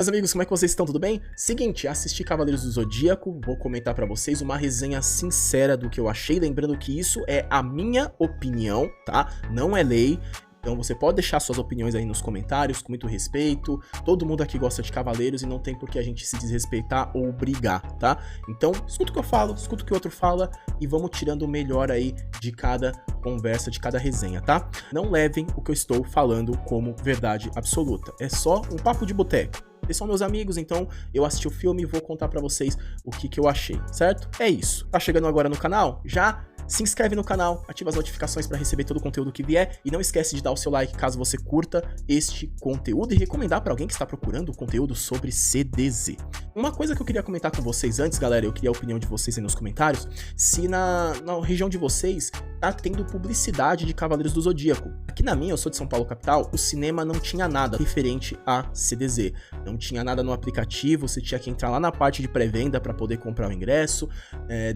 Meus amigos, como é que vocês estão? Tudo bem? Seguinte, assisti Cavaleiros do Zodíaco, vou comentar pra vocês uma resenha sincera do que eu achei, lembrando que isso é a minha opinião, tá? Não é lei. Então você pode deixar suas opiniões aí nos comentários, com muito respeito. Todo mundo aqui gosta de Cavaleiros e não tem por que a gente se desrespeitar ou brigar, tá? Então, escuta o que eu falo, escuta o que o outro fala e vamos tirando o melhor aí de cada conversa, de cada resenha, tá? Não levem o que eu estou falando como verdade absoluta. É só um papo de boteco. Eles são meus amigos, então eu assisti o filme e vou contar pra vocês o que eu achei, certo? É isso. Tá chegando agora no canal? Já? Se inscreve no canal, ativa as notificações para receber todo o conteúdo que vier e não esquece de dar o seu like caso você curta este conteúdo e recomendar para alguém que está procurando conteúdo sobre CDZ. Uma coisa que eu queria comentar com vocês antes, galera, eu queria a opinião de vocês aí nos comentários, se na região de vocês tá tendo publicidade de Cavaleiros do Zodíaco. Aqui na minha, eu sou de São Paulo capital, o cinema não tinha nada referente a CDZ. Não tinha nada no aplicativo, você tinha que entrar lá na parte de pré-venda para poder comprar o ingresso,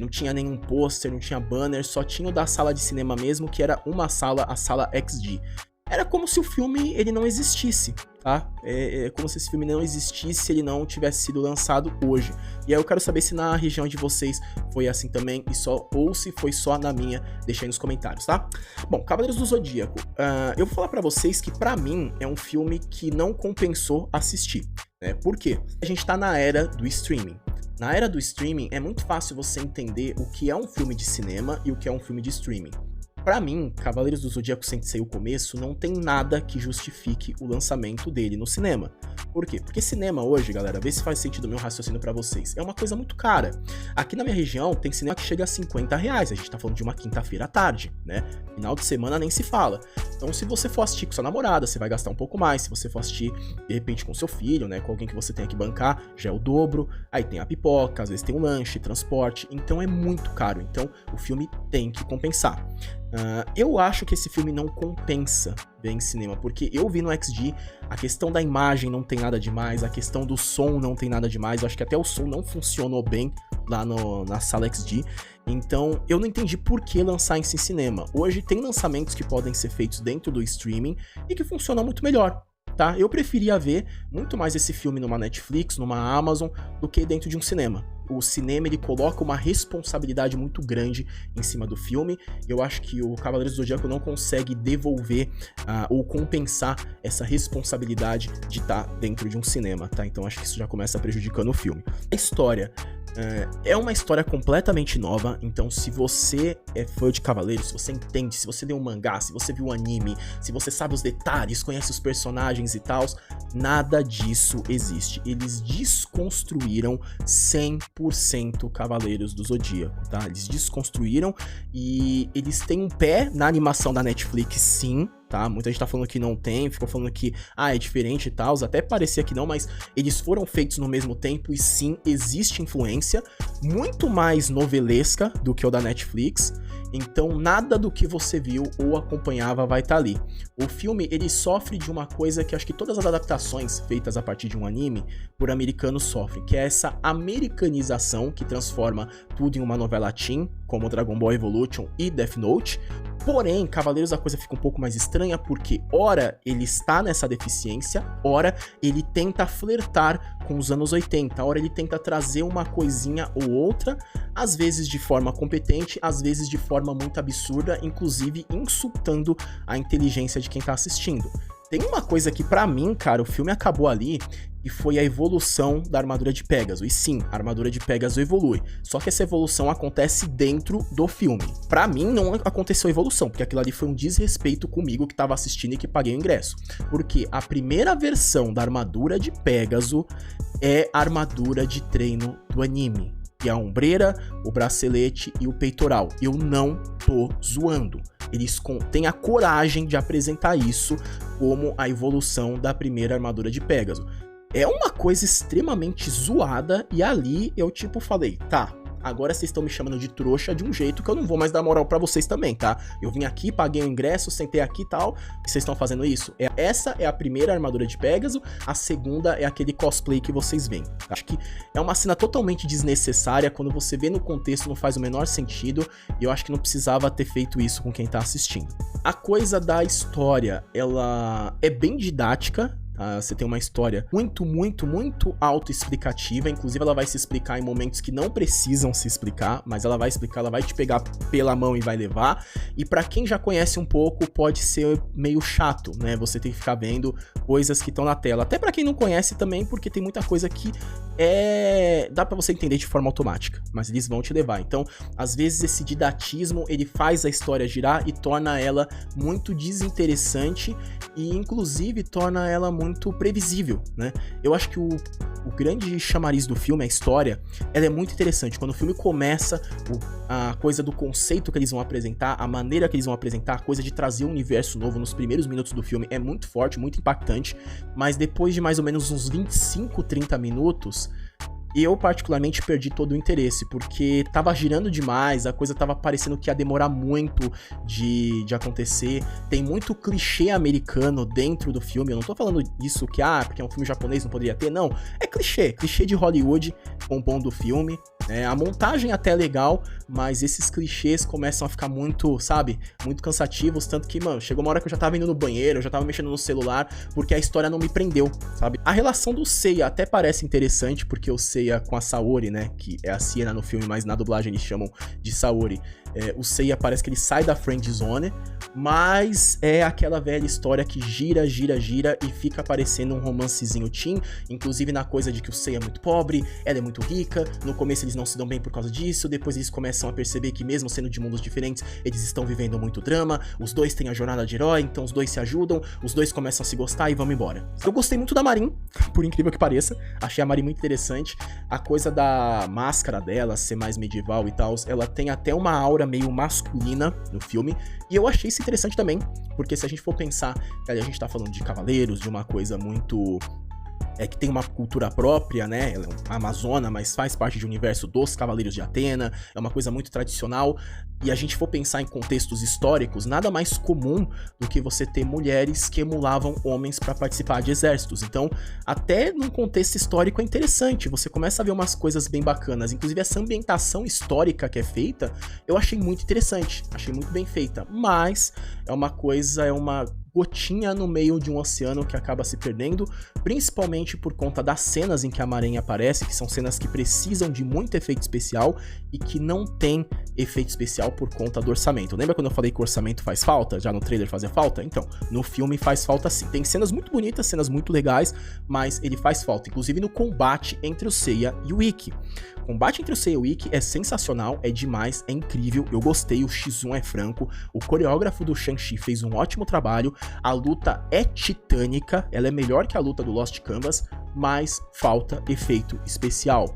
não tinha nenhum pôster, não tinha banner, só tinha o da sala de cinema mesmo, que era uma sala, a sala XD. Era como se o filme ele não existisse, tá? É como se esse filme não existisse se ele não tivesse sido lançado hoje. E aí eu quero saber se na região de vocês foi assim também, ou se foi só na minha, deixa aí nos comentários, tá? Bom, Cavaleiros do Zodíaco, eu vou falar pra vocês que pra mim é um filme que não compensou assistir, né? Por quê? A gente tá na era do streaming. Na era do streaming é muito fácil você entender o que é um filme de cinema e o que é um filme de streaming. Pra mim, Cavaleiros do Zodíaco Sensei o começo não tem nada que justifique o lançamento dele no cinema. Por quê? Porque cinema hoje, galera, vê se faz sentido o meu raciocínio pra vocês, é uma coisa muito cara. Aqui na minha região tem cinema que chega a R$50, a gente tá falando de uma quinta-feira à tarde, né? Final de semana nem se fala. Então se você for assistir com sua namorada, você vai gastar um pouco mais. Se você for assistir, de repente, com seu filho, né, com alguém que você tenha que bancar, já é o dobro. Aí tem a pipoca, às vezes tem um lanche, transporte, então é muito caro. Então o filme tem que compensar. Eu acho que esse filme não compensa ver em cinema, porque eu vi no XD, a questão da imagem não tem nada demais, a questão do som não tem nada demais, eu acho que até o som não funcionou bem lá na sala XD, então eu não entendi por que lançar isso em cinema. Hoje tem lançamentos que podem ser feitos dentro do streaming e que funcionam muito melhor. Tá? Eu preferia ver muito mais esse filme numa Netflix, numa Amazon, do que dentro de um cinema. O cinema, ele coloca uma responsabilidade muito grande em cima do filme. Eu acho que o Cavaleiros do Zodíaco não consegue devolver ou compensar essa responsabilidade de estar dentro de um cinema, tá? Então acho que isso já começa prejudicando o filme. A história é uma história completamente nova, então se você é fã de Cavaleiros, se você entende, se você leu um mangá, se você viu um anime, se você sabe os detalhes, conhece os personagens e tal, nada disso existe. Eles desconstruíram 100% Cavaleiros do Zodíaco, tá? Eles desconstruíram e eles têm um pé na animação da Netflix, sim, tá? Muita gente tá falando que não tem, ficou falando que é diferente e tal, até parecia que não, mas eles foram feitos no mesmo tempo e sim, existe influência, muito mais novelesca do que o da Netflix, então nada do que você viu ou acompanhava vai estar ali. O filme, ele sofre de uma coisa que acho que todas as adaptações feitas a partir de um anime por americanos sofrem, que é essa americanização que transforma tudo em uma novela teen, como Dragon Ball Evolution e Death Note. Porém, Cavaleiros a coisa fica um pouco mais estranha porque, ora, ele está nessa deficiência, ora, ele tenta flertar com os anos 80, ora, ele tenta trazer uma coisinha ou outra, às vezes de forma competente, às vezes de forma muito absurda, inclusive insultando a inteligência de quem tá assistindo. Tem uma coisa que pra mim, cara, o filme acabou ali e foi a evolução da armadura de Pégaso. E sim, a armadura de Pégaso evolui. Só que essa evolução acontece dentro do filme. Pra mim não aconteceu a evolução, porque aquilo ali foi um desrespeito comigo que tava assistindo e que paguei o ingresso. Porque a primeira versão da armadura de Pégaso é a armadura de treino do anime. Que é a ombreira, o bracelete e o peitoral. Eu não tô zoando. Eles têm a coragem de apresentar isso como a evolução da primeira armadura de Pégaso. É uma coisa extremamente zoada e ali eu tipo falei, tá, agora vocês estão me chamando de trouxa de um jeito que eu não vou mais dar moral pra vocês também, tá? Eu vim aqui, paguei o ingresso, sentei aqui e tal, e vocês estão fazendo isso? Essa é a primeira armadura de Pégaso, a segunda é aquele cosplay que vocês veem. Acho que é uma cena totalmente desnecessária, quando você vê no contexto não faz o menor sentido, e eu acho que não precisava ter feito isso com quem tá assistindo. A coisa da história, ela é bem didática, Você tem uma história muito, muito, muito autoexplicativa. Inclusive, ela vai se explicar em momentos que não precisam se explicar, mas ela vai explicar, ela vai te pegar pela mão e vai levar. E pra quem já conhece um pouco, pode ser meio chato, né? Você tem que ficar vendo coisas que estão na tela. Até pra quem não conhece também, porque tem muita coisa que dá pra você entender de forma automática, mas eles vão te levar. Então, às vezes esse didatismo, ele faz a história girar e torna ela muito desinteressante e inclusive torna ela muito previsível, né? Eu acho que o grande chamariz do filme, a história, ela é muito interessante. Quando o filme começa, a coisa do conceito que eles vão apresentar, a maneira que eles vão apresentar, a coisa de trazer um universo novo nos primeiros minutos do filme é muito forte, muito impactante, mas depois de mais ou menos uns 25, 30 minutos, eu particularmente perdi todo o interesse, porque tava girando demais, a coisa tava parecendo que ia demorar muito de acontecer. Tem muito clichê americano dentro do filme, eu não tô falando disso que, porque é um filme japonês, não poderia ter, não. É clichê de Hollywood compondo o filme. A montagem até é legal, mas esses clichês começam a ficar muito, sabe, muito cansativos, tanto que, mano, chegou uma hora que eu já tava indo no banheiro, eu já tava mexendo no celular, porque a história não me prendeu, sabe? A relação do Seiya até parece interessante, porque o Seiya com a Saori, né, que é a Siena no filme, mas na dublagem eles chamam de Saori, o Seiya parece que ele sai da friend zone, mas é aquela velha história que gira e fica parecendo um romancezinho teen, inclusive na coisa de que o Seiya é muito pobre, ela é muito rica, no começo eles não se dão bem por causa disso, depois eles começam a perceber que mesmo sendo de mundos diferentes, eles estão vivendo muito drama, os dois têm a jornada de herói, então os dois se ajudam, os dois começam a se gostar e vamos embora. Eu gostei muito da Marin, por incrível que pareça, achei a Marin muito interessante, a coisa da máscara dela ser mais medieval e tal, ela tem até uma aura meio masculina no filme, e eu achei isso interessante também, porque se a gente for pensar que a gente tá falando de cavaleiros, de uma coisa muito... que tem uma cultura própria, né? Ela é uma amazona, mas faz parte do universo dos Cavaleiros de Atena, é uma coisa muito tradicional, e a gente for pensar em contextos históricos, nada mais comum do que você ter mulheres que emulavam homens para participar de exércitos. Então, até num contexto histórico é interessante, você começa a ver umas coisas bem bacanas, inclusive essa ambientação histórica que é feita, eu achei muito interessante, achei muito bem feita, mas é uma gotinha no meio de um oceano que acaba se perdendo, principalmente por conta das cenas em que a Marin aparece, que são cenas que precisam de muito efeito especial e que não tem efeito especial por conta do orçamento. Lembra quando eu falei que o orçamento faz falta? Já no trailer fazia falta? Então, no filme faz falta sim. Tem cenas muito bonitas, cenas muito legais, mas ele faz falta, inclusive no combate entre o Seiya e o Ikki. O combate entre o Seiya e o Ikki é sensacional, é demais, é incrível, eu gostei, o X1 é franco, o coreógrafo do Shang-Chi fez um ótimo trabalho, a luta é titânica, ela é melhor que a luta do Lost Canvas, mas falta efeito especial.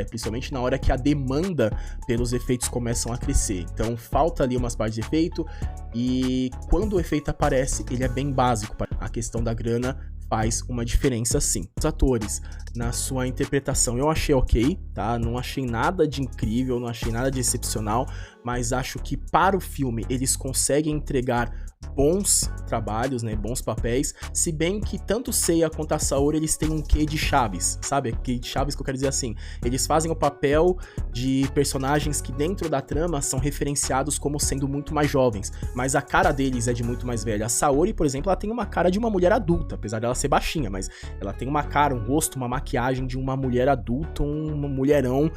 Principalmente na hora que a demanda pelos efeitos começam a crescer. Então falta ali umas partes de efeito, e quando o efeito aparece, ele é bem básico. A questão da grana faz uma diferença sim. Os atores, na sua interpretação, eu achei ok, tá? Não achei nada de incrível, não achei nada de excepcional, mas acho que para o filme eles conseguem entregar bons trabalhos, né, bons papéis, se bem que tanto o Seiya quanto a Saori, eles têm um quê de Chaves, sabe? Que de Chaves que eu quero dizer assim, eles fazem o papel de personagens que dentro da trama são referenciados como sendo muito mais jovens, mas a cara deles é de muito mais velha. A Saori, por exemplo, ela tem uma cara de uma mulher adulta, apesar dela ser baixinha, mas ela tem uma cara, um rosto, uma maquiagem de uma mulher adulta, um mulherão,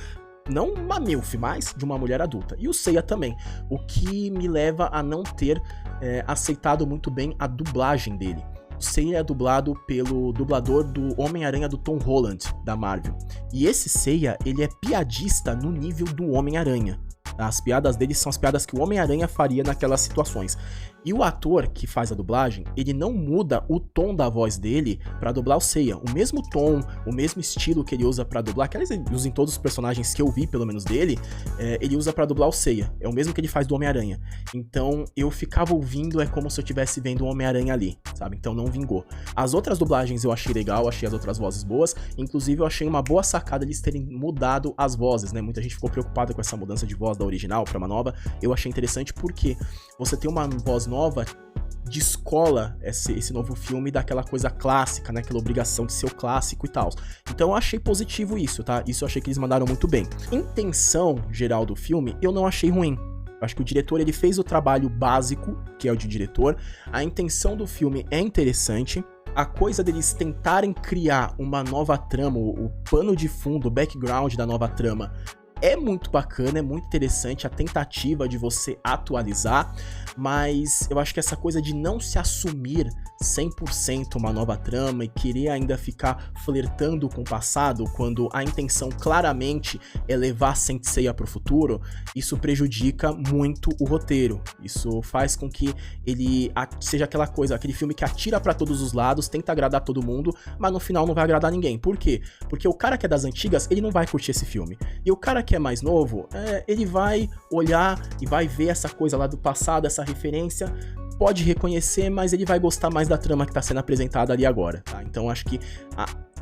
não uma milf, mas de uma mulher adulta. E o Seiya também, o que me leva a não ter aceitado muito bem a dublagem dele. O Seiya é dublado pelo dublador do Homem-Aranha do Tom Holland, da Marvel. E esse Seiya, ele é piadista no nível do Homem-Aranha. As piadas dele são as piadas que o Homem-Aranha faria naquelas situações. E o ator que faz a dublagem, ele não muda o tom da voz dele pra dublar o Seiya. O mesmo tom, o mesmo estilo que ele usa pra dublar, que ele usa em todos os personagens que eu vi, pelo menos dele, ele usa pra dublar o Seiya. É o mesmo que ele faz do Homem-Aranha. Então, eu ficava ouvindo, é como se eu estivesse vendo o Homem-Aranha ali, sabe? Então, não vingou. As outras dublagens eu achei legal, achei as outras vozes boas. Inclusive, eu achei uma boa sacada eles terem mudado as vozes, né? Muita gente ficou preocupada com essa mudança de voz da original pra uma nova. Eu achei interessante porque você tem uma voz nova, descola esse novo filme daquela coisa clássica, né? Aquela obrigação de ser o clássico e tal. Então eu achei positivo isso, tá? Isso eu achei que eles mandaram muito bem. Intenção geral do filme, eu não achei ruim. Eu acho que o diretor, ele fez o trabalho básico, que é o de diretor. A intenção do filme é interessante. a coisa deles tentarem criar uma nova trama, o pano de fundo, o background da nova trama, é muito bacana, é muito interessante a tentativa de você atualizar, mas eu acho que essa coisa de não se assumir 100% uma nova trama e querer ainda ficar flertando com o passado, quando a intenção claramente é levar Saint Seiya pro futuro, isso prejudica muito o roteiro. Isso faz com que ele seja aquela coisa, aquele filme que atira pra todos os lados, tenta agradar todo mundo, mas no final não vai agradar ninguém. Por quê? Porque o cara que é das antigas, ele não vai curtir esse filme. E o cara que é mais novo, ele vai olhar e vai ver essa coisa lá do passado, essa referência, pode reconhecer, mas ele vai gostar mais da trama que tá sendo apresentada ali agora, tá? Então acho que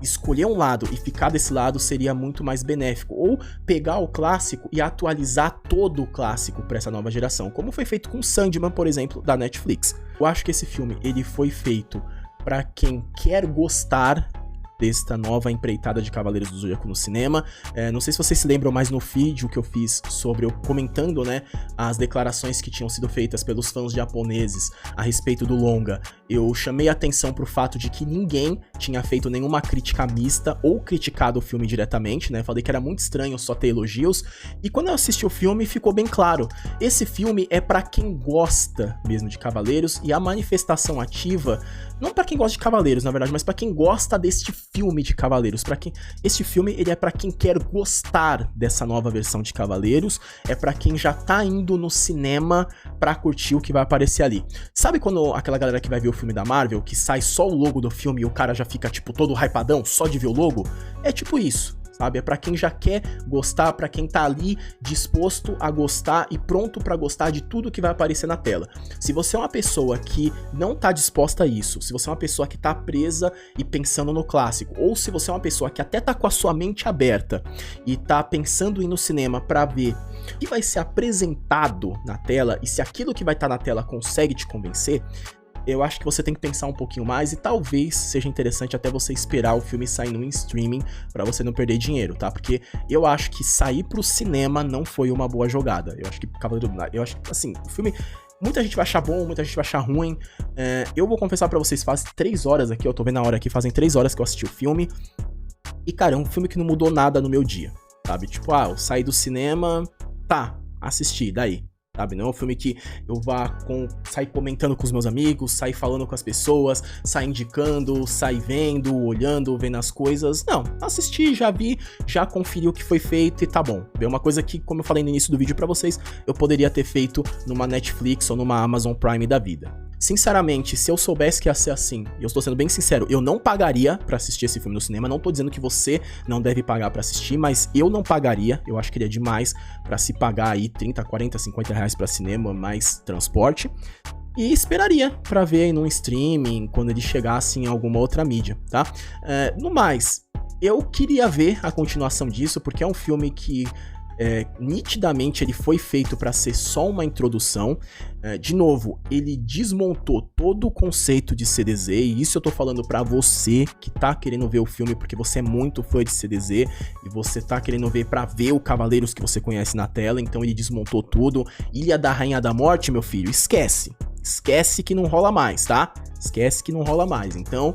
escolher um lado e ficar desse lado seria muito mais benéfico, ou pegar o clássico e atualizar todo o clássico para essa nova geração, como foi feito com Sandman, por exemplo, da Netflix. Eu acho que esse filme, ele foi feito para quem quer gostar desta nova empreitada de Cavaleiros do Zodíaco no cinema. Não sei se vocês se lembram, mas no vídeo que eu fiz sobre eu comentando, né, as declarações que tinham sido feitas pelos fãs japoneses a respeito do longa, eu chamei a atenção pro fato de que ninguém tinha feito nenhuma crítica mista ou criticado o filme diretamente, né? Falei que era muito estranho só ter elogios, e quando eu assisti o filme ficou bem claro, esse filme é pra quem gosta mesmo de Cavaleiros, e a manifestação ativa, não pra quem gosta de Cavaleiros, na verdade, mas pra quem gosta deste filme de Cavaleiros, este filme ele é pra quem quer gostar dessa nova versão de Cavaleiros, é pra quem já tá indo no cinema pra curtir o que vai aparecer ali. Sabe quando aquela galera que vai ver o filme da Marvel, que sai só o logo do filme e o cara já fica tipo todo hypadão só de ver o logo? É tipo isso, sabe? É pra quem já quer gostar, pra quem tá ali disposto a gostar e pronto pra gostar de tudo que vai aparecer na tela. Se você é uma pessoa que não tá disposta a isso, se você é uma pessoa que tá presa e pensando no clássico, ou se você é uma pessoa que até tá com a sua mente aberta e tá pensando em ir no cinema pra ver o que vai ser apresentado na tela e se aquilo que vai estar na tela consegue te convencer, eu acho que você tem que pensar um pouquinho mais e talvez seja interessante até você esperar o filme sair no streaming pra você não perder dinheiro, tá? Porque eu acho que sair pro cinema não foi uma boa jogada. Eu acho que eu acho que, assim, o filme, muita gente vai achar bom, muita gente vai achar ruim. Eu vou confessar pra vocês, faz 3 horas aqui, eu tô vendo a hora aqui, fazem 3 horas que eu assisti o filme. E, cara, é um filme que não mudou nada no meu dia, sabe? Tipo, eu saí do cinema, tá, assisti, daí. Sabe, não é um filme que eu vá sair comentando com os meus amigos, sair falando com as pessoas, sair indicando, sair vendo, olhando, vendo as coisas. Não, assisti, já vi, já conferi o que foi feito e tá bom. É uma coisa que, como eu falei no início do vídeo pra vocês, eu poderia ter feito numa Netflix ou numa Amazon Prime da vida. Sinceramente, se eu soubesse que ia ser assim, e eu estou sendo bem sincero, eu não pagaria pra assistir esse filme no cinema, não tô dizendo que você não deve pagar pra assistir, mas eu não pagaria, eu acho que ele é demais pra se pagar aí 30, 40, 50 reais pra cinema, mais transporte, e esperaria pra ver aí num streaming, quando ele chegasse em alguma outra mídia, tá? No mais, eu queria ver a continuação disso, porque é um filme que nitidamente ele foi feito para ser só uma introdução. De novo, ele desmontou todo o conceito de CDZ, e isso eu tô falando pra você que tá querendo ver o filme porque você é muito fã de CDZ e você tá querendo ver pra ver o Cavaleiros que você conhece na tela. Então ele desmontou tudo. Ilha da Rainha da Morte, meu filho, esquece que não rola mais, tá? Esquece que não rola mais. Então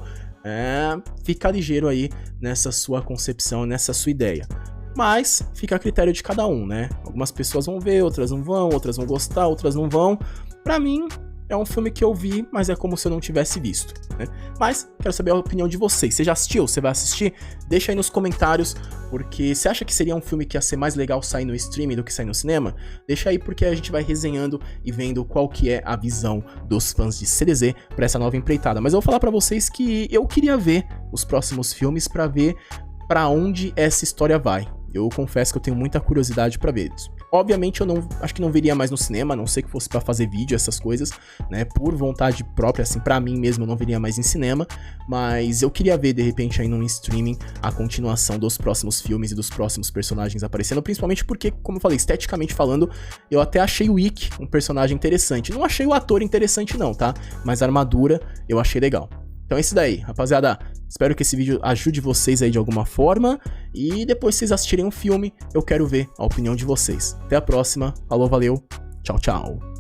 fica ligeiro aí nessa sua concepção, nessa sua ideia. Mas fica a critério de cada um, né? Algumas pessoas vão ver, outras não vão, outras vão gostar, outras não vão. Pra mim, é um filme que eu vi, mas é como se eu não tivesse visto, né? Mas quero saber a opinião de vocês. Você já assistiu? Você vai assistir? Deixa aí nos comentários, porque você acha que seria um filme que ia ser mais legal sair no streaming do que sair no cinema? Deixa aí, porque a gente vai resenhando e vendo qual que é a visão dos fãs de CDZ pra essa nova empreitada. Mas eu vou falar pra vocês que eu queria ver os próximos filmes pra ver pra onde essa história vai. Eu confesso que eu tenho muita curiosidade pra ver isso. Obviamente eu acho que não veria mais no cinema, a não ser que fosse pra fazer vídeo, essas coisas, né? Por vontade própria, assim, pra mim mesmo eu não veria mais em cinema. Mas eu queria ver, de repente, aí num streaming, a continuação dos próximos filmes e dos próximos personagens aparecendo. Principalmente porque, como eu falei, esteticamente falando, eu até achei o Ikki um personagem interessante. Não achei o ator interessante não, tá? Mas a armadura eu achei legal. Então é isso daí, rapaziada. Espero que esse vídeo ajude vocês aí de alguma forma. E depois que vocês assistirem o filme, eu quero ver a opinião de vocês. Até a próxima. Falou, valeu. Tchau, tchau.